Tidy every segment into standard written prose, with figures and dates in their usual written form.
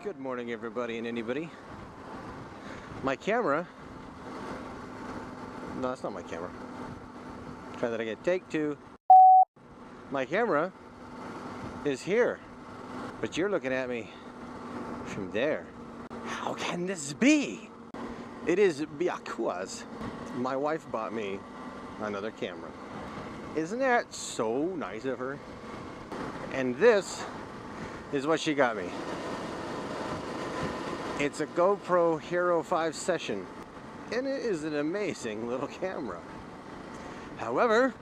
Good morning, everybody and anybody. My camera... No, that's not my camera. Try that again. Take two. My camera is here, but you're looking at me from there. How can this be? It is because my wife bought me another camera. Isn't that so nice of her? And this is what she got me. It's a GoPro Hero 5 Session, and it is an amazing little camera. However,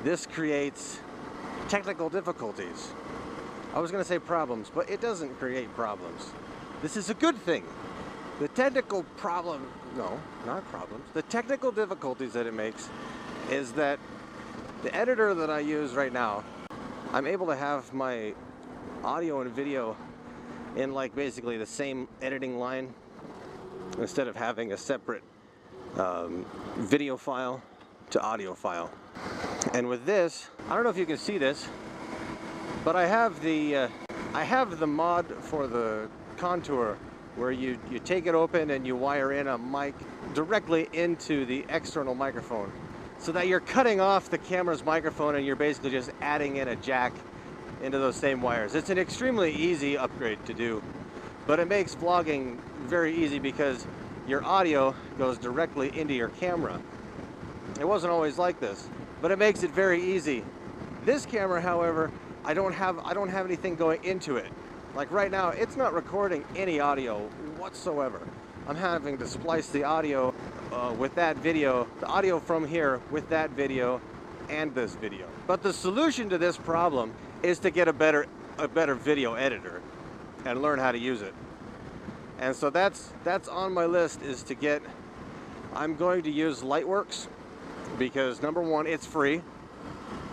this creates technical difficulties. I was going to say problems, but it doesn't create problems. This is a good thing. The technical problem, no, not problems. The technical difficulties that it makes is that the editor that I use right now, I'm able to have my audio and video in like basically the same editing line instead of having a separate video file to audio file. And with this, I don't know if you can see this, but I have the mod for the contour where you take it open and you wire in a mic directly into the external microphone so that you're cutting off the camera's microphone and you're basically just adding in a jack into those same wires. It's an extremely easy upgrade to do, but it makes vlogging very easy because your audio goes directly into your camera. It wasn't always like this, but it makes it very easy. This camera, however, I don't have anything going into it. Like right now, it's not recording any audio whatsoever. I'm having to splice the audio with that video, the audio from here with that video and this video. But the solution to this problem is to get a better video editor and learn how to use it. And so that's on my list, is to get, I'm going to use Lightworks because number one, it's free.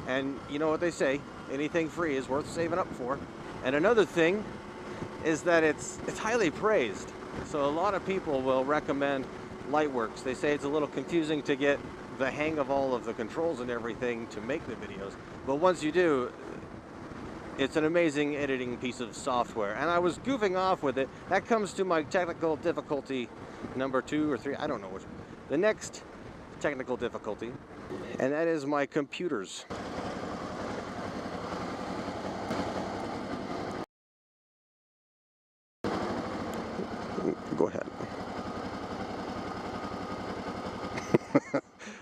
And you know what they say, anything free is worth saving up for. And another thing is that it's highly praised. So a lot of people will recommend Lightworks. They say it's a little confusing to get the hang of all of the controls and everything to make the videos. But once you do, it's an amazing editing piece of software. And I was goofing off with it. That comes to my technical difficulty number 2 or 3. I don't know which. The next technical difficulty, and that is my computers. Go ahead.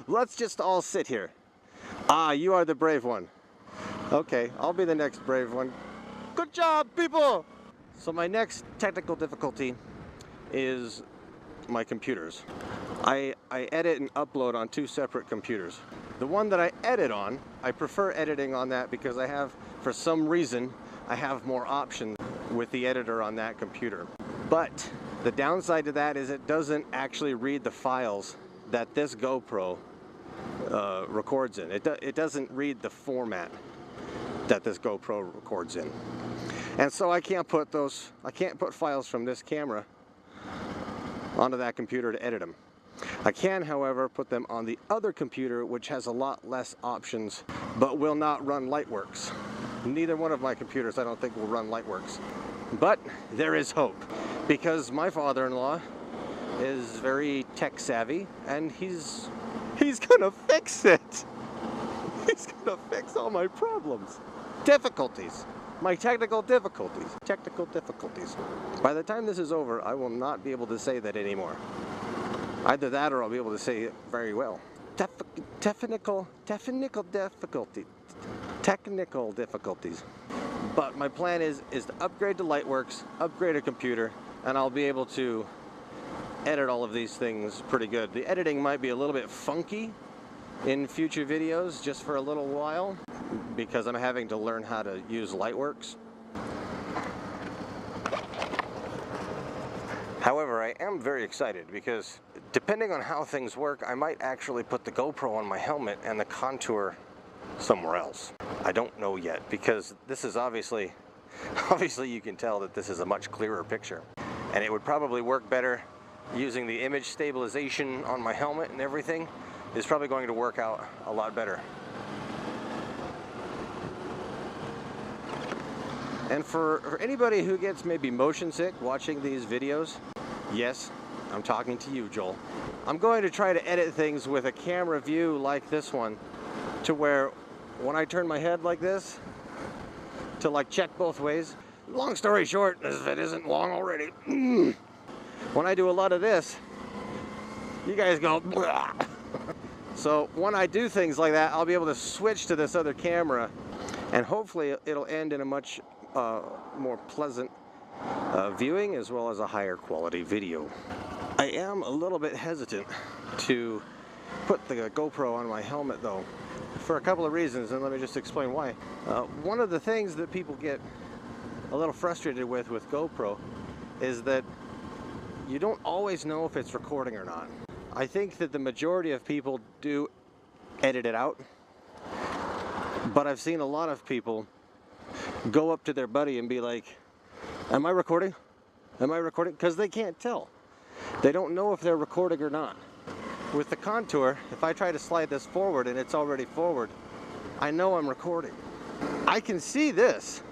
Let's just all sit here. Ah, you are the brave one. Okay, I'll be the next brave one. Good job, people! So my next technical difficulty is my computers. I edit and upload on 2 separate computers. The one that I edit on, I prefer editing on that because I have, for some reason, I have more options with the editor on that computer. But the downside to that is it doesn't actually read the files that this GoPro records in. It doesn't read the format that this GoPro records in. And so I can't put files from this camera onto that computer to edit them. I can, however, put them on the other computer, which has a lot less options, but will not run Lightworks. Neither one of my computers, I don't think, will run Lightworks. But there is hope, because my father-in-law is very tech savvy, and he's gonna fix it. He's gonna fix all my problems. Difficulties. My technical difficulties. Technical difficulties. By the time this is over, I will not be able to say that anymore. Either that or I'll be able to say it very well. Technical difficulties. But my plan is to upgrade to Lightworks, upgrade a computer, and I'll be able to edit all of these things pretty good. The editing might be a little bit funky in future videos just for a little while because I'm having to learn how to use Lightworks. However, I am very excited because depending on how things work, I might actually put the GoPro on my helmet and the contour somewhere else. I don't know yet because this is obviously you can tell that this is a much clearer picture. And it would probably work better using the image stabilization on my helmet and everything is probably going to work out a lot better. And for anybody who gets maybe motion sick watching these videos, yes, I'm talking to you, Joel. I'm going to try to edit things with a camera view like this one, to where when I turn my head like this, to like check both ways. Long story short, if it isn't long already, when I do a lot of this, you guys go, blah. So when I do things like that, I'll be able to switch to this other camera, and hopefully it'll end in a much more pleasant viewing, as well as a higher quality video. I am a little bit hesitant to put the GoPro on my helmet though, for a couple of reasons, and let me just explain why. One of the things that people get a little frustrated with GoPro is that you don't always know if it's recording or not. I think that the majority of people do edit it out, but I've seen a lot of people go up to their buddy and be like, am I recording? Am I recording? Because they can't tell. They don't know if they're recording or not. With the contour, if I try to slide this forward and it's already forward, I know I'm recording. I can see this.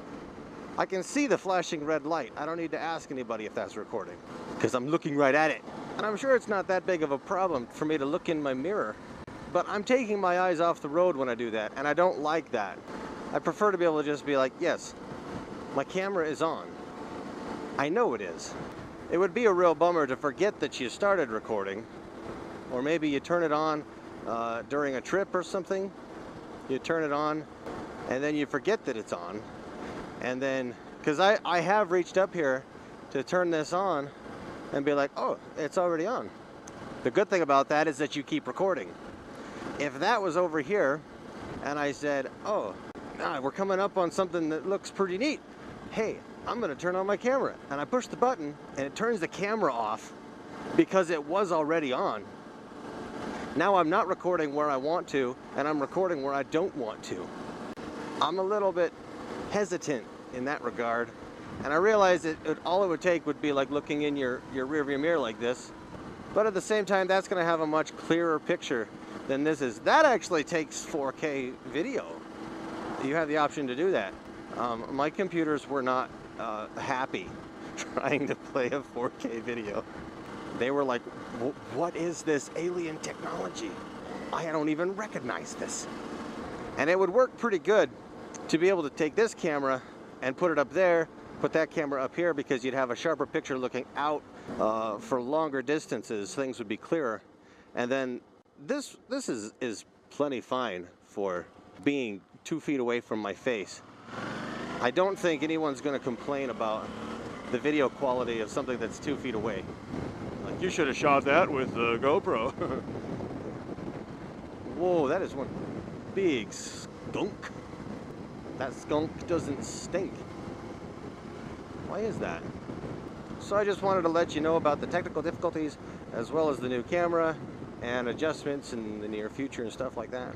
I can see the flashing red light. I don't need to ask anybody if that's recording, because I'm looking right at it. And I'm sure it's not that big of a problem for me to look in my mirror, but I'm taking my eyes off the road when I do that, and I don't like that. I prefer to be able to just be like, yes, my camera is on. I know it is. It would be a real bummer to forget that you started recording, or maybe you turn it on during a trip or something. You turn it on and then you forget that it's on. And then, because I have reached up here to turn this on and be like, oh, it's already on. The good thing about that is that you keep recording. If that was over here and I said, oh, we're coming up on something that looks pretty neat. Hey, I'm gonna turn on my camera. And I push the button and it turns the camera off because it was already on. Now I'm not recording where I want to, and I'm recording where I don't want to. I'm a little bit hesitant in that regard, and I realize that all it would take would be like looking in your rearview mirror like this, but at the same time that's going to have a much clearer picture than this is. That actually takes 4K video. You have the option to do that. My computers were not happy trying to play a 4K video. They were like, what is this alien technology? I don't even recognize this. And it would work pretty good to be able to take this camera and put it up there, put that camera up here, because you'd have a sharper picture looking out for longer distances. Things would be clearer. And then this is plenty fine for being 2 feet away from my face. I don't think anyone's going to complain about the video quality of something that's 2 feet away. Like, you should have shot that with the GoPro. Whoa, that is one big skunk. That skunk doesn't stink. Why is that? So I just wanted to let you know about the technical difficulties, as well as the new camera and adjustments in the near future and stuff like that,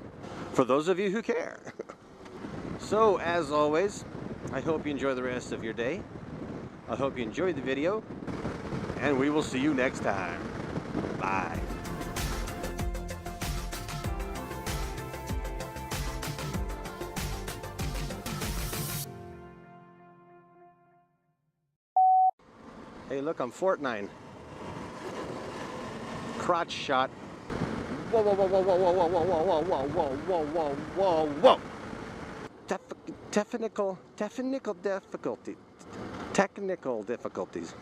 for those of you who care. So as always, I hope you enjoy the rest of your day. I hope you enjoyed the video, and we will see you next time. Bye. Hey, look, I'm Fortnite. Crotch shot. Whoa, whoa, whoa, whoa, whoa, whoa, whoa, whoa, whoa, whoa, whoa, whoa, whoa, whoa, whoa. Technical difficulties.